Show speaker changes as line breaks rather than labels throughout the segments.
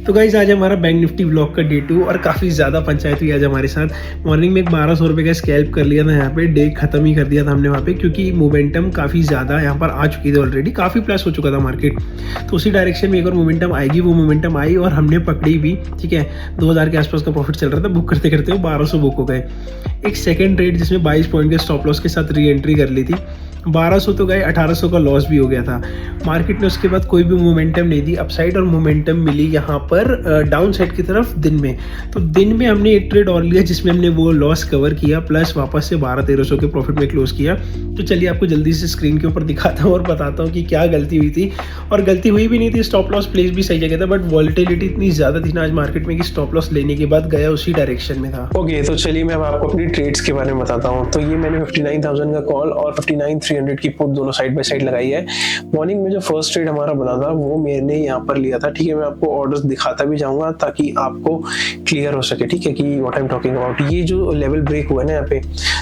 तो गाइस आज हमारा बैंक निफ्टी ब्लॉक का डे 2 और काफ़ी ज़्यादा पंचायत हुई आज हमारे साथ। मॉर्निंग में एक 1200 रुपये का स्कैल्प कर लिया था, यहाँ पे डे खत्म ही कर दिया था हमने वहाँ पे, क्योंकि मोमेंटम काफ़ी ज़्यादा यहाँ पर आ चुकी थी ऑलरेडी, काफ़ी प्लस हो चुका था मार्केट। तो उसी डायरेक्शन में एक और मोमेंटम आएगी, वो मोमेंटम आई और हमने पकड़ी भी। ठीक है, 2000 के आसपास का प्रॉफिट चल रहा था, बुक करते करते वो 1200 बुक हो गए। एक सेकेंड ट्रेड जिसमें 22 पॉइंट के स्टॉप लॉस के साथ री एंट्री कर ली थी, 1200 तो गए, 1800 का लॉस भी हो गया था। मार्केट ने उसके बाद कोई भी मोमेंटम नहीं दी अपसाइड, और मोमेंटम मिली यहाँ पर डाउन साइड की तरफ दिन में। तो दिन में हमने एक ट्रेड और लिया जिसमें हमने वो लॉस कवर किया, प्लस वापस से 1200-1300 के प्रॉफिट में क्लोज किया। तो चलिए आपको जल्दी से स्क्रीन के ऊपर दिखाता हूँ और बताता हूँ कि क्या गलती हुई थी। और गलती हुई भी नहीं थी, स्टॉप लॉस प्लेस भी सही जगह था, बट वॉलेटिलिटी इतनी ज़्यादा थी ना आज मार्केट में कि स्टॉप लॉस लेने के बाद गया उसी डायरेक्शन में था।
ओके, तो चलिए मैं आपको अपनी ट्रेड्स के बारे में बताता हूँ। तो ये मैंने 59,000 का कॉल और 59,300 की पुट दोनों साइड बाय साइड लगाई है। मॉर्निंग में जो फर्स्ट ट्रेड हमारा बना था वो मैंने यहाँ पर लिया था। ठीक है, मैं आपको ऑर्डर्स दिखाता भी जाऊंगा ताकि आपको क्लियर हो सके। ठीक है कि what I am talking about. ये जो लेवल ब्रेक हुआ है ना यहाँ पे,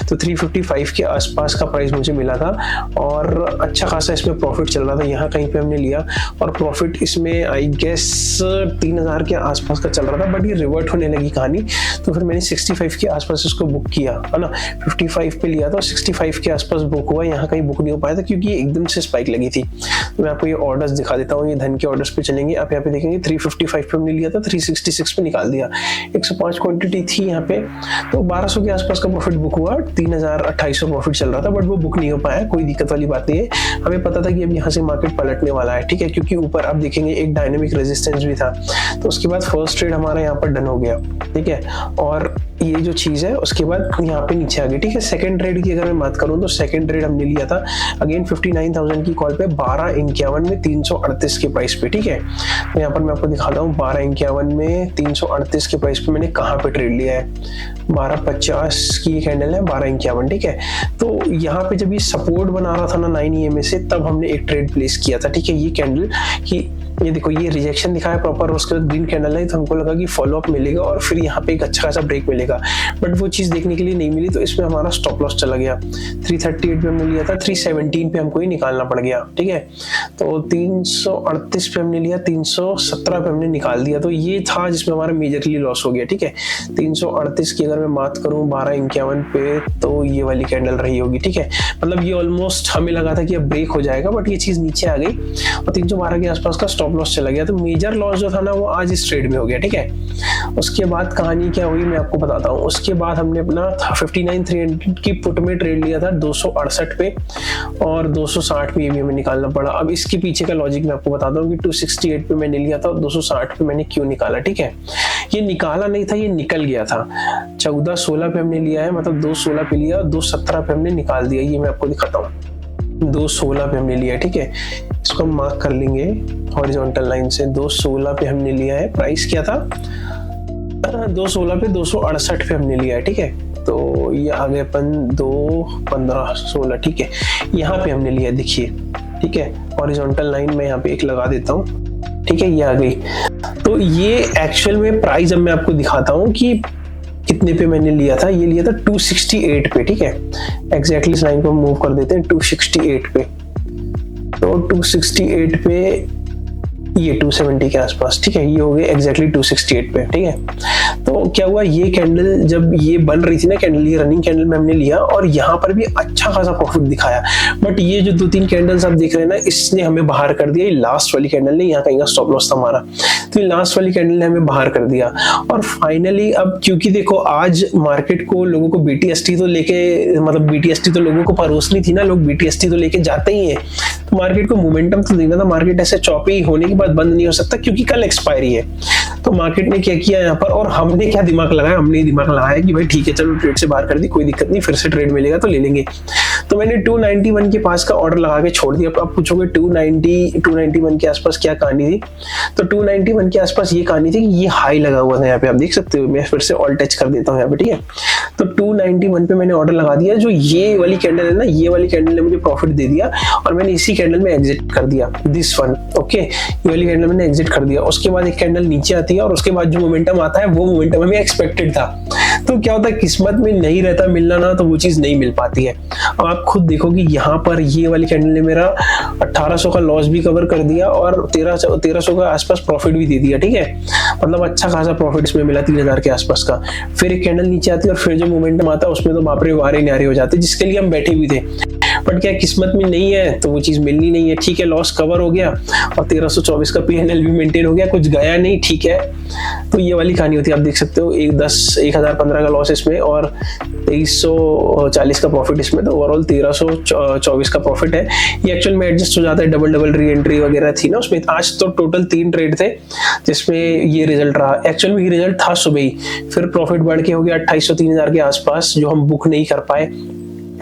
तो 355 के आसपास का प्राइस मुझे मिला था और अच्छा खासा इसमें प्रॉफिट चल रहा था। यहाँ कहीं पे हमने लिया और प्रॉफिट इसमें आई गेस 3000 के आसपास का चल रहा था, बट ये रिवर्ट होने लगी कहानी। तो फिर मैंने 65 के आसपास इसको बुक किया, है ना। 55 पे लिया था, 65 के आसपास बुक हुआ। यहाँ कहीं बुक नहीं हो पाया था क्योंकि एकदम से स्पाइक लगी थी। तो मैं आपको ये ऑर्डर्स दिखा देता हूँ। ये धन के ऑर्डर्स पे चलेंगे, आप यहाँ पे देखेंगे 355 पे हमने लिया था, 366 पे निकाल दिया। 105 क्वांटिटी थी यहाँ पे, तो 1200 के आसपास का प्रॉफिट बुक हुआ। 3200 प्रॉफिट चल रहा था, बट वो बुक नहीं हो पाया। कोई दिक्कत वाली बात नहीं है, हमें पता था कि अब यहाँ से मार्केट पलटने वाला है। ठीक है, क्योंकि ऊपर आप देखेंगे एक डायनेमिक रेजिस्टेंस भी था। तो उसके बाद फर्स्ट ट्रेड हमारा यहाँ पर डन हो गया। ठीक है, और ये जो चीज है उसके बाद यहाँ पे नीचे आ गई। ठीक है, सेकंड ट्रेड की अगर मैं बात करूँ तो सेकंड ट्रेड हमने लिया था अगेन 59,000 की कॉल पे 1251 में 338 के प्राइस पे। ठीक है, तो यहाँ पर मैं आपको दिखाता हूँ 1251 में 338 के प्राइस पे मैंने कहाँ पे ट्रेड लिया है। 1250 की कैंडल है, 1251। ठीक है, तो यहाँ पे जब ये सपोर्ट बना रहा था ना 9 EMA से, तब हमने एक ट्रेड प्लेस किया था। ठीक है, ये कैंडल की ये देखो, ये रिजेक्शन दिखाया प्रॉपर, उसके बाद ग्रीन कैंडल है, तो हमको लगा कि फॉलो अप मिलेगा और फिर यहाँ पे एक अच्छा खासा ब्रेक मिलेगा, बट वो चीज देखने के लिए नहीं मिली। तो इसमें हमारा स्टॉप लॉस चला गया। 338 पे हमने लिया था, 317 पे हमको ही निकालना पड़ गया। ठीक है, तो 338 पे हमने लिया, 317 पे हमने निकाल दिया। तो ये था जिसमें हमारा मेजरली लॉस हो गया। ठीक है, 338 की अगर मैं बात करूँ 1251 पे, तो ये वाली कैंडल रही होगी। ठीक है, मतलब ये ऑलमोस्ट हमें लगा था कि अब ब्रेक हो जाएगा, बट ये चीज नीचे आ गई और 312 के आसपास का स्टॉप लॉस चला गया। तो मेजर लॉस जो था ना वो आज इस ट्रेड में हो गया। ठीक है, उसके बाद कहानी क्या हुई मैं आपको बताता हूँ। उसके बाद हमने अपना 59,300 की पुट में ट्रेड लिया था 268 पे, और 260 पे भी हमें निकालना पड़ा। अब इसके पीछे का लॉजिक मैं आपको बताता हूँ कि 268 पे मैंने लिया था और 260 पे मैंने क्यों निकाला। ठीक है, ये निकाला नहीं था, ये निकल गया था। 1416 पे हमने लिया है, मतलब 216 पे लिया, 217 पे हमने निकाल दिया। ये मैं आपको दिखाता हूँ, 216 पे हमने लिया है। ठीक है, इसको हम मार्क कर लेंगे हॉरिजॉन्टल लाइन से। 216 पे हमने लिया है, प्राइस क्या था 216 पे, 268 पे हमने लिया है। ठीक है, तो ये आ गए अपन 215-16। ठीक है, यहाँ पे हमने लिया, देखिए। ठीक है, हॉरिजॉन्टल लाइन में यहाँ पे एक लगा देता हूँ। ठीक है, ये आ गई। तो ये एक्चुअल में प्राइस अब मैं आपको दिखाता हूँ कि कितने पे मैंने लिया था। ये लिया था 268 पे। ठीक है, एग्जैक्टली इस लाइन को मूव कर देते हैं 268 पे। तो 268 पे, ये 270 के आसपास। ठीक है, ये हो गए एग्जैक्टली 268 पे। ठीक है, तो क्या हुआ, ये कैंडल जब ये बन रही थी ना कैंडल, ये रनिंग कैंडल में हमने लिया और यहाँ पर भी अच्छा खासा प्रॉफिट दिखाया। बट ये जो 2-3 कैंडल्स आप देख रहे हैं ना, इसने हमें बाहर कर दिया। ये लास्ट वाली कैंडल ने, यहाँ कहीं का स्टॉप लॉस था हमारा, तो ये लास्ट वाली कैंडल ने हमें बाहर कर दिया। और फाइनली अब क्योंकि देखो आज मार्केट को लोगों को BTST तो लेके, मतलब BTST तो लोगों को परोसनी थी ना, लोग BTST तो लेके जाते ही है। तो मार्केट को मोमेंटम तो देखना था। मार्केट ऐसे चौपी होने के बाद बंद नहीं हो सकता क्योंकि कल एक्सपायरी है। तो मार्केट ने क्या किया यहाँ पर, और हमने क्या दिमाग लगाया, हमने दिमाग लगाया कि भाई ठीक है चलो ट्रेड से बाहर कर दी, कोई दिक्कत नहीं, फिर से ट्रेड मिलेगा तो ले लेंगे। तो मैंने 291 के पास का ऑर्डर लगा के छोड़ दिया। आप पूछोगे 291 के आसपास क्या कहानी थी, तो 291 के आसपास ये कहानी थी कि ये हाई लगा हुआ था यहाँ पे, आप देख सकते हो। मैं फिर से ऑल टच कर देता हूँ यहाँ पे। ठीक है, तो 291 पे मैंने ऑर्डर लगा दिया। जो ये वाली कैंडल है ना, ये वाली कैंडल ने मुझे प्रॉफिट दे दिया और मैंने इसी कैंडल में एग्जिट कर दिया, दिस वन। ओके, ये वाली कैंडल मैंने एग्जिट कर दिया। उसके बाद एक कैंडल नीचे आती है और उसके बाद जो मोमेंटम आता है वो मोमेंटम हमें एक्सपेक्टेड था। तो क्या होता है, किस्मत में नहीं रहता मिलना ना, तो वो चीज नहीं मिल पाती है। अब आप खुद देखो कि यहाँ पर ये वाली कैंडल ने मेरा 1800 का लॉस भी कवर कर दिया और 1300 का आसपास प्रॉफिट भी दे दिया। ठीक है, मतलब अच्छा खासा प्रॉफिट इसमें मिला 3000 के आसपास का। फिर एक कैंडल नीचे आती है और फिर जो मोमेंटम आता है उसमें तो बाप रे वारे न्यारे हो जाते, जिसके लिए हम बैठे भी थे। बट क्या किस्मत में नहीं है तो वो चीज़ मिलनी नहीं है। ठीक है, लॉस कवर हो गया और 1324 का पीएनएल भी मेंटेन हो गया, कुछ गया नहीं, ठीक है। तो ये वाली कहानी होती है, आप देख सकते हो 1015 का लॉस इसमें और 2340 का प्रॉफिट इसमें, तो ओवरऑल 1324 का प्रॉफिट है। ये एक्चुअल में एडजस्ट हो जाता है, डबल री एंट्री वगैरह थी ना उसमें। आज तो टोटल 3 ट्रेड थे जिसमें ये रिजल्ट रहा। एक्चुअल में ये रिजल्ट था सुबह ही, फिर प्रॉफिट बढ़ के हो गया 2800-3000 के आसपास, जो हम बुक नहीं कर पाए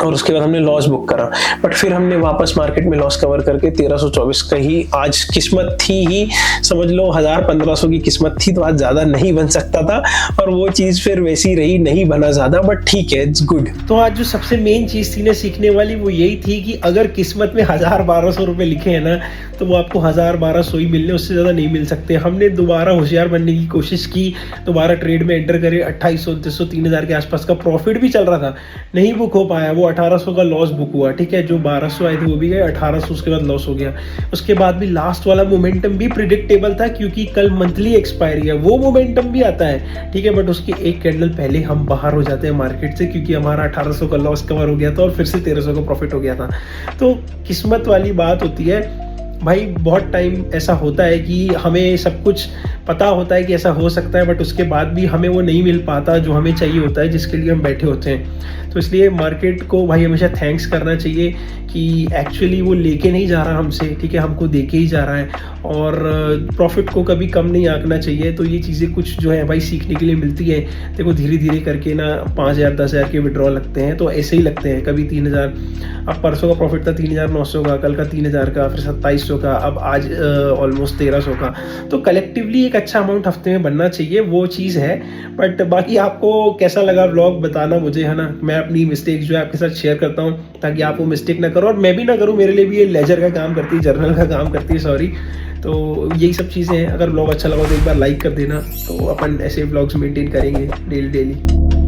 और उसके बाद हमने लॉस बुक करा। बट फिर हमने वापस मार्केट में लॉस कवर करके 1324 का ही आज किस्मत थी ही, समझ लो 1000-1500 की किस्मत थी, तो आज ज्यादा नहीं बन सकता था और वो चीज फिर वैसी रही, नहीं बना ज्यादा, बट ठीक है, इट्स गुड।
तो आज जो सबसे मेन चीज थी ना सीखने वाली, वो यही थी कि अगर किस्मत में 1000-1200 रुपए लिखे हैं ना, तो वो आपको 1000-1200 ही मिलने, उससे ज्यादा नहीं मिल सकते। हमने दोबारा होशियार बनने की कोशिश की, दोबारा ट्रेड में एंटर करे, 2800-3000 के आसपास का प्रॉफिट भी चल रहा था, नहीं बुक हो पाया। वो 1800 का लॉस बुक हुआ, ठीक है, जो 1200 आए थे वो भी गए, 1800 उसके बाद लॉस हो गया। उसके बाद भी लास्ट वाला मोमेंटम भी प्रिडिक्टेबल था, क्योंकि कल मंथली एक्सपायरी है, वो मोमेंटम भी आता है, ठीक है। बट उसके एक कैंडल पहले हम बाहर हो जाते हैं मार्केट से, क्योंकि हमारा 1800 का लॉस कवर हो गया था और फिर से 1300 का प्रॉफिट हो गया था। तो किस्मत वाली बात होती है भाई। बहुत टाइम ऐसा होता है कि हमें सब कुछ पता होता है कि ऐसा हो सकता है, बट उसके बाद भी हमें वो नहीं मिल पाता जो हमें चाहिए होता है, जिसके लिए हम बैठे होते हैं। तो इसलिए मार्केट को भाई हमेशा थैंक्स करना चाहिए कि एक्चुअली वो लेके नहीं जा रहा हमसे, ठीक है, हमको दे के ही जा रहा है। और प्रॉफिट को कभी कम नहीं आंकना चाहिए। तो ये चीज़ें कुछ जो है भाई सीखने के लिए मिलती है। देखो धीरे धीरे करके ना 5000 10,000 के विड्रॉल लगते हैं, तो ऐसे ही लगते हैं। कभी 3000, अब परसों का प्रॉफिट था 3900 का, कल का 3000 का, फिर 2700 का, अब आज ऑलमोस्ट 1300 का। तो कलेक्टिवली एक अच्छा अमाउंट हफ्ते में बनना चाहिए, वो चीज़ है। बट बाकी आपको कैसा लगा व्लॉग बताना मुझे, है ना। मैं अपनी मिस्टेक जो है आपके साथ शेयर करता हूँ ताकि आप वो मिस्टेक ना करो और मैं भी ना करूँ। मेरे लिए भी ये लेजर का काम करती है, जर्नल का काम करती है, सॉरी। तो यही सब चीज़ें हैं। अगर व्लॉग अच्छा लगा तो एक बार लाइक कर देना। तो अपन ऐसे व्लॉग्स मेंटेन करेंगे डेली।